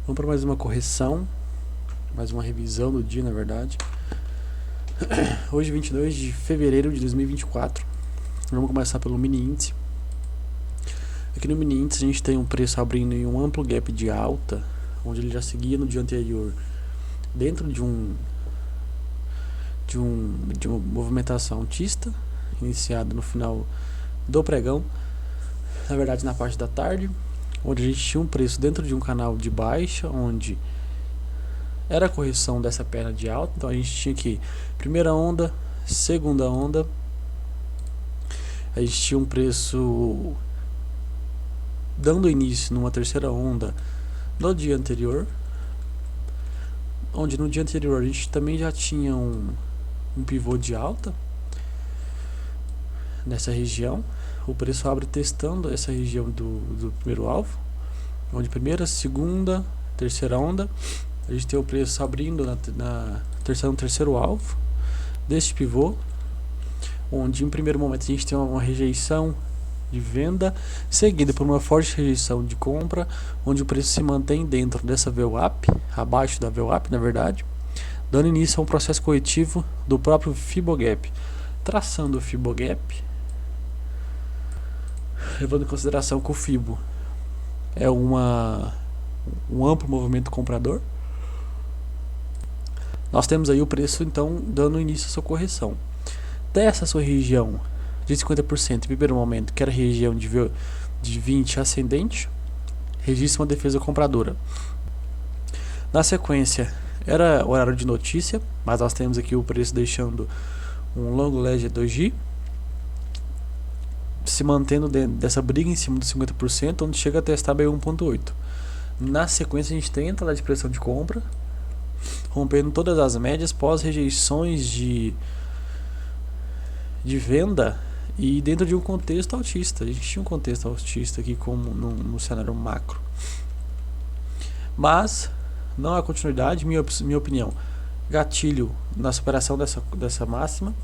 Vamos para mais uma correção, mais uma revisão do dia, na verdade. Hoje, 22 de fevereiro de 2024. Vamos começar pelo mini índice. Aqui no mini índice a gente tem um preço abrindo em um amplo gap de alta, onde ele já seguia no dia anterior dentro de uma movimentação altista, iniciada no final do pregão, na verdade na parte da tarde, onde a gente tinha um preço dentro de um canal de baixa, onde era a correção dessa perna de alta. Então a gente tinha aqui primeira onda, segunda onda, a gente tinha um preço dando início numa terceira onda no dia anterior, onde no dia anterior a gente também já tinha um pivô de alta nessa região. O preço abre testando essa região do primeiro alvo, onde primeira, segunda, terceira onda, a gente tem o preço abrindo no terceiro alvo deste pivô, onde em primeiro momento a gente tem uma rejeição de venda, seguida por uma forte rejeição de compra, onde o preço se mantém dentro dessa VWAP, abaixo da VWAP na verdade, dando início a um processo corretivo do próprio Fibogap. Traçando o Fibogap, levando em consideração que o Fibo é um amplo movimento comprador, nós temos aí o preço então dando início à sua correção. Dessa sua região de 50% em primeiro momento, que era a região de 20 ascendente, registra uma defesa compradora. Na sequência era horário de notícia, mas nós temos aqui o preço deixando um longo ledger doji, se mantendo dentro dessa briga em cima dos 50%, onde chega a testar bem 1.8. Na sequência a gente tem a entrada de pressão de compra, rompendo todas as médias pós rejeições de venda e dentro de um contexto altista. A gente tinha um contexto altista aqui como no cenário macro, mas não há continuidade. Minha opinião, gatilho na superação dessa máxima.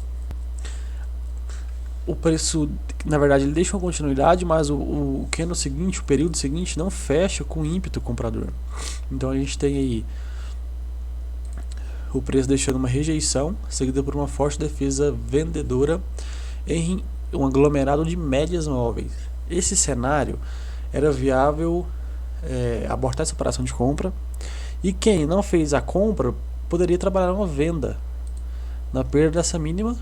O preço, na verdade, ele deixa uma continuidade, mas o candle seguinte, o período seguinte, não fecha com ímpeto comprador. Então a gente tem aí o preço deixando uma rejeição, seguida por uma forte defesa vendedora em um aglomerado de médias móveis. Esse cenário era viável abortar essa operação de compra, e quem não fez a compra poderia trabalhar uma venda na perda dessa mínima,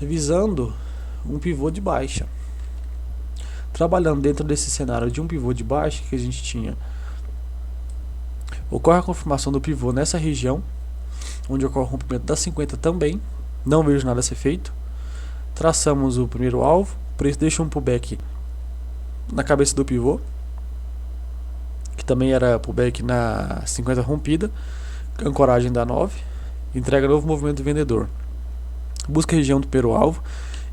visando um pivô de baixa. Trabalhando dentro desse cenário de um pivô de baixa que a gente tinha, ocorre a confirmação do pivô nessa região, onde ocorre o rompimento das 50 também. Não vejo nada a ser feito. Traçamos o primeiro alvo, o preço deixa um pullback na cabeça do pivô, que também era pullback na 50 rompida, ancoragem da 9, entrega novo movimento vendedor. Busca a região do primeiro alvo.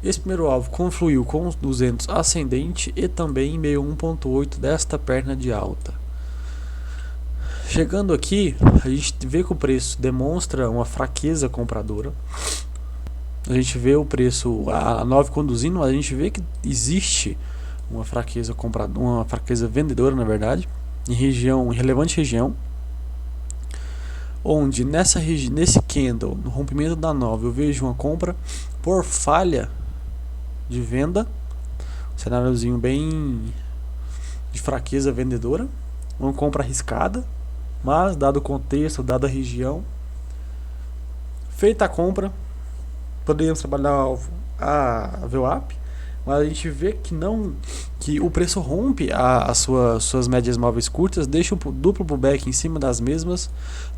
Esse primeiro alvo confluiu com os 200 ascendente e também em meio 1.8 desta perna de alta. Chegando aqui, a gente vê que o preço demonstra uma fraqueza compradora. A gente vê o preço a 9 conduzindo, mas a gente vê que existe uma fraqueza compradora, uma fraqueza vendedora, na verdade, em relevante região, onde nesse candle, no rompimento da 9, eu vejo uma compra por falha de venda, um cenáriozinho bem de fraqueza vendedora, uma compra arriscada, mas dado o contexto, dada a região, feita a compra, poderíamos trabalhar a VWAP, mas a gente vê que o preço rompe as suas médias móveis curtas, deixa o duplo pullback em cima das mesmas.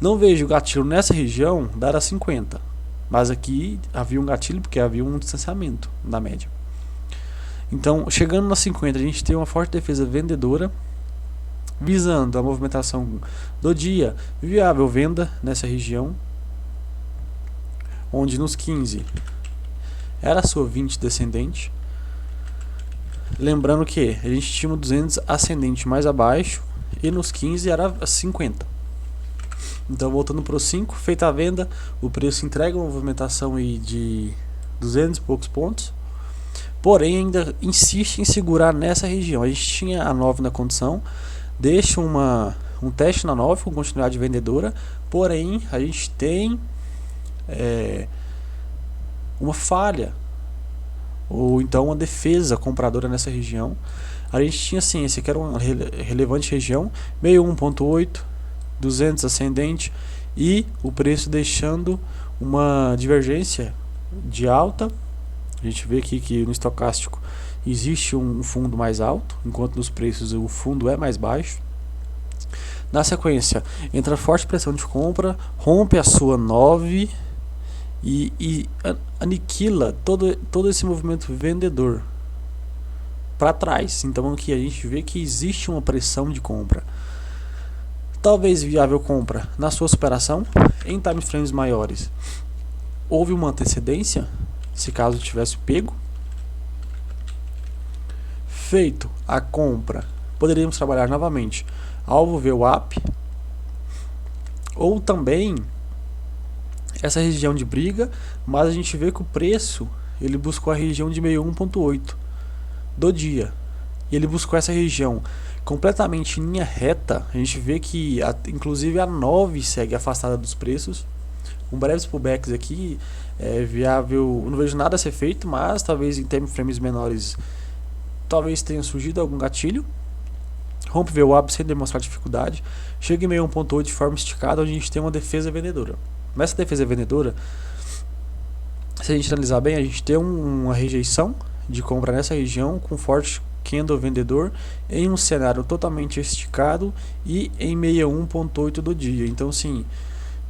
Não vejo gatilho nessa região dar a 50, mas aqui havia um gatilho porque havia um distanciamento da média. Então, chegando nas 50, a gente tem uma forte defesa vendedora, visando a movimentação do dia, viável venda nessa região, onde nos 15 era a sua 20 descendente. Lembrando que a gente tinha um 200 ascendente mais abaixo e nos 15 era 50. Então, voltando para os 5, feita a venda, o preço entrega uma movimentação aí de 200 e poucos pontos, porém ainda insiste em segurar nessa região. A gente tinha a 9 na condição, deixa um teste na 9 com continuidade vendedora, porém a gente tem uma falha, ou então uma defesa compradora nessa região. A gente tinha assim, esse aqui era uma relevante região, 61.8, 200 ascendente, e o preço deixando uma divergência de alta. A gente vê aqui que no estocástico existe um fundo mais alto, enquanto nos preços o fundo é mais baixo. Na sequência, entra forte pressão de compra, rompe a sua 9 e aniquila todo esse movimento vendedor para trás. Então aqui a gente vê que existe uma pressão de compra. Talvez viável compra na sua superação em time frames maiores. Houve uma antecedência, se caso tivesse pego. Feito a compra, poderíamos trabalhar novamente alvo VWAP, ou também essa região de briga, mas a gente vê que o preço ele buscou a região de 61.8 do dia, e ele buscou essa região completamente em linha reta. A gente vê que inclusive a 9 segue afastada dos preços, com breves pullbacks aqui. É viável, não vejo nada a ser feito, mas talvez em time frames menores talvez tenha surgido algum gatilho. Rompe VWAP sem demonstrar dificuldade, chega em 61.8 de forma esticada, onde a gente tem uma defesa vendedora. Nessa defesa vendedora, se a gente analisar bem, a gente tem uma rejeição de compra nessa região com forte candle vendedor em um cenário totalmente esticado e em 61.8 do dia. Então sim,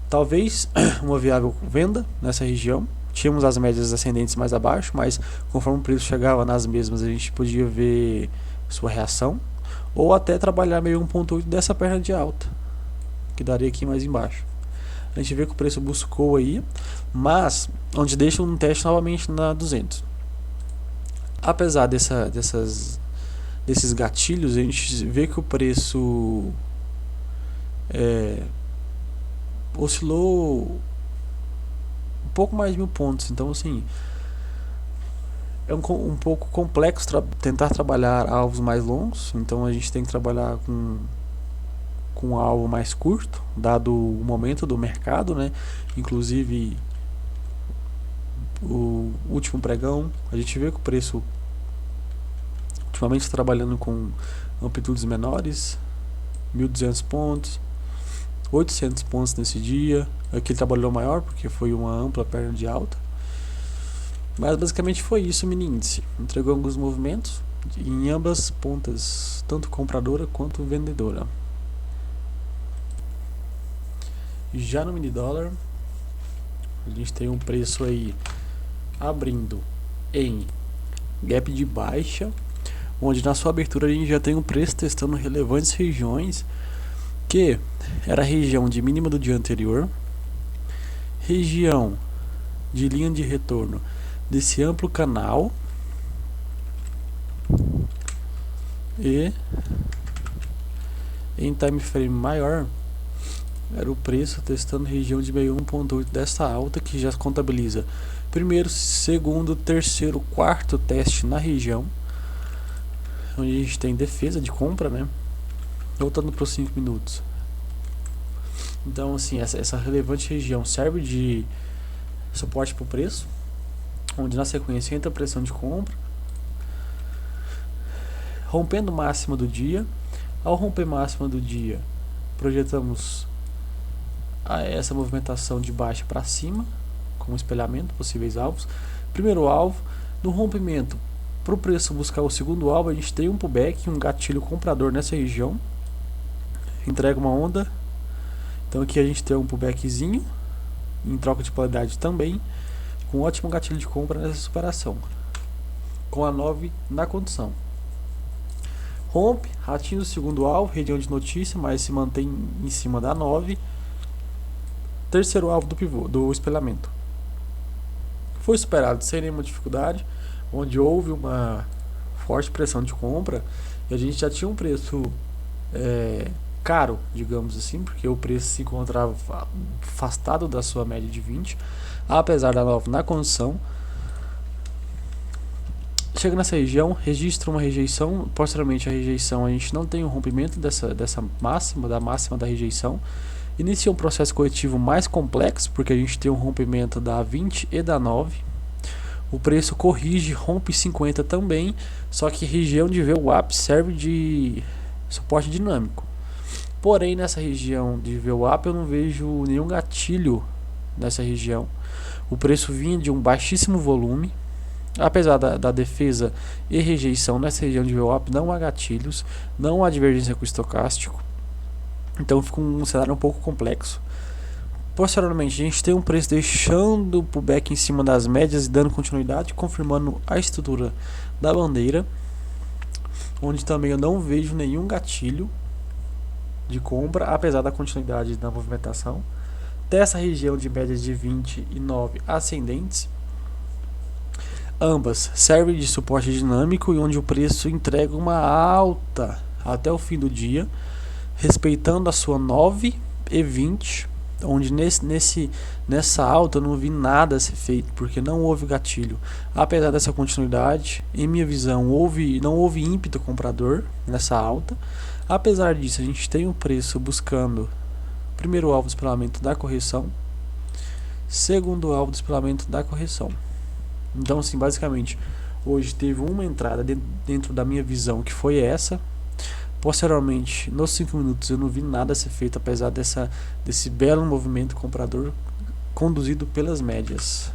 talvez uma viável venda nessa região. Tínhamos as médias ascendentes mais abaixo, mas conforme o preço chegava nas mesmas, a gente podia ver sua reação, ou até trabalhar 61.8 dessa perna de alta, que daria aqui mais embaixo. A gente vê que o preço buscou aí, mas onde deixa um teste novamente na 200. Apesar desses gatilhos, a gente vê que o preço oscilou um pouco mais de 1000 pontos. Então assim, é um pouco complexo tentar trabalhar alvos mais longos. Então a gente tem que trabalhar com um alvo mais curto, dado o momento do mercado, né? Inclusive o último pregão, a gente vê que o preço ultimamente está trabalhando com amplitudes menores, 1200 pontos, 800 pontos nesse dia. Aqui ele trabalhou maior porque foi uma ampla perna de alta, mas basicamente foi isso. O mini índice entregou alguns movimentos em ambas pontas, tanto compradora quanto vendedora. Já no mini dólar, a gente tem um preço aí abrindo em gap de baixa, onde na sua abertura a gente já tem um preço testando relevantes regiões, que era a região de mínima do dia anterior, região de linha de retorno desse amplo canal, e em time frame maior era o preço testando região de 61.8 dessa alta, que já contabiliza primeiro, segundo, terceiro, quarto teste na região, onde a gente tem defesa de compra, né? Voltando para os 5 minutos. Então assim, essa relevante região serve de suporte para o preço, onde na sequência entra a pressão de compra, rompendo máxima do dia. Ao romper máxima do dia, projetamos essa movimentação de baixo para cima, com espelhamento, possíveis alvos. Primeiro alvo, no rompimento, para o preço buscar o segundo alvo, a gente tem um pullback, um gatilho comprador nessa região, entrega uma onda. Então aqui a gente tem um pullbackzinho, em troca de polaridade também, com um ótimo gatilho de compra nessa superação, com a 9 na condição. Rompe, ratinho do segundo alvo, região de notícia, mas se mantém em cima da 9. Terceiro alvo do pivô, do espelhamento. Foi superado sem nenhuma dificuldade, onde houve uma forte pressão de compra, e a gente já tinha um preço caro, digamos assim, porque o preço se encontrava afastado da sua média de 20, apesar da 9 na condição. Chega nessa região, registra uma rejeição, posteriormente a rejeição a gente não tem um rompimento dessa máxima, da máxima da rejeição. Inicia um processo corretivo mais complexo, porque a gente tem um rompimento da 20 e da 9. O preço corrige, rompe 50 também, só que região de VWAP serve de suporte dinâmico. Porém, nessa região de VWAP eu não vejo nenhum gatilho nessa região. O preço vinha de um baixíssimo volume. Apesar da defesa e rejeição nessa região de VWAP, não há gatilhos, não há divergência com o estocástico. Então fica um cenário um pouco complexo. Posteriormente, a gente tem um preço deixando o pullback em cima das médias e dando continuidade, confirmando a estrutura da bandeira, onde também eu não vejo nenhum gatilho de compra, apesar da continuidade da movimentação. Dessa região de médias de 20 e 9 ascendentes, ambas servem de suporte dinâmico e onde o preço entrega uma alta até o fim do dia, respeitando a sua 9 e 20, onde nessa alta eu não vi nada ser feito, porque não houve gatilho. Apesar dessa continuidade, em minha visão, não houve ímpeto comprador nessa alta. Apesar disso, a gente tem um preço buscando primeiro alvo do despelamento da correção, segundo alvo do despelamento da correção. Então, assim, basicamente, hoje teve uma entrada dentro da minha visão, que foi essa. Posteriormente, nos 5 minutos, eu não vi nada ser feito, apesar desse belo movimento comprador conduzido pelas médias.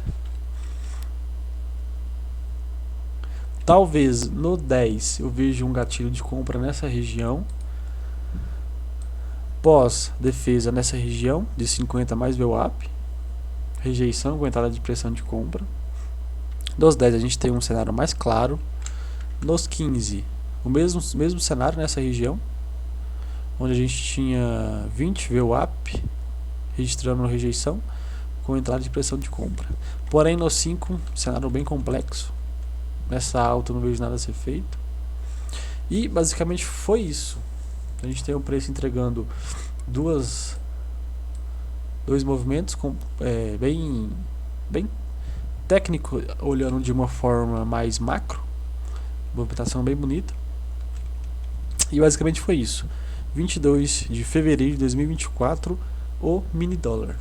Talvez no 10 eu veja um gatilho de compra nessa região. Pós defesa nessa região de 50 mais VWAP. Rejeição, aguentada de pressão de compra. Nos 10 a gente tem um cenário mais claro. Nos 15, o mesmo cenário nessa região, onde a gente tinha 20 VWAP registrando rejeição com entrada de pressão de compra. Porém, no 5, cenário bem complexo. Nessa alta eu não vejo nada a ser feito. E basicamente foi isso. A gente tem o preço entregando dois movimentos bem técnico, olhando de uma forma mais macro. Movimentação bem bonita. E basicamente foi isso. 22 de fevereiro de 2024, o mini dólar.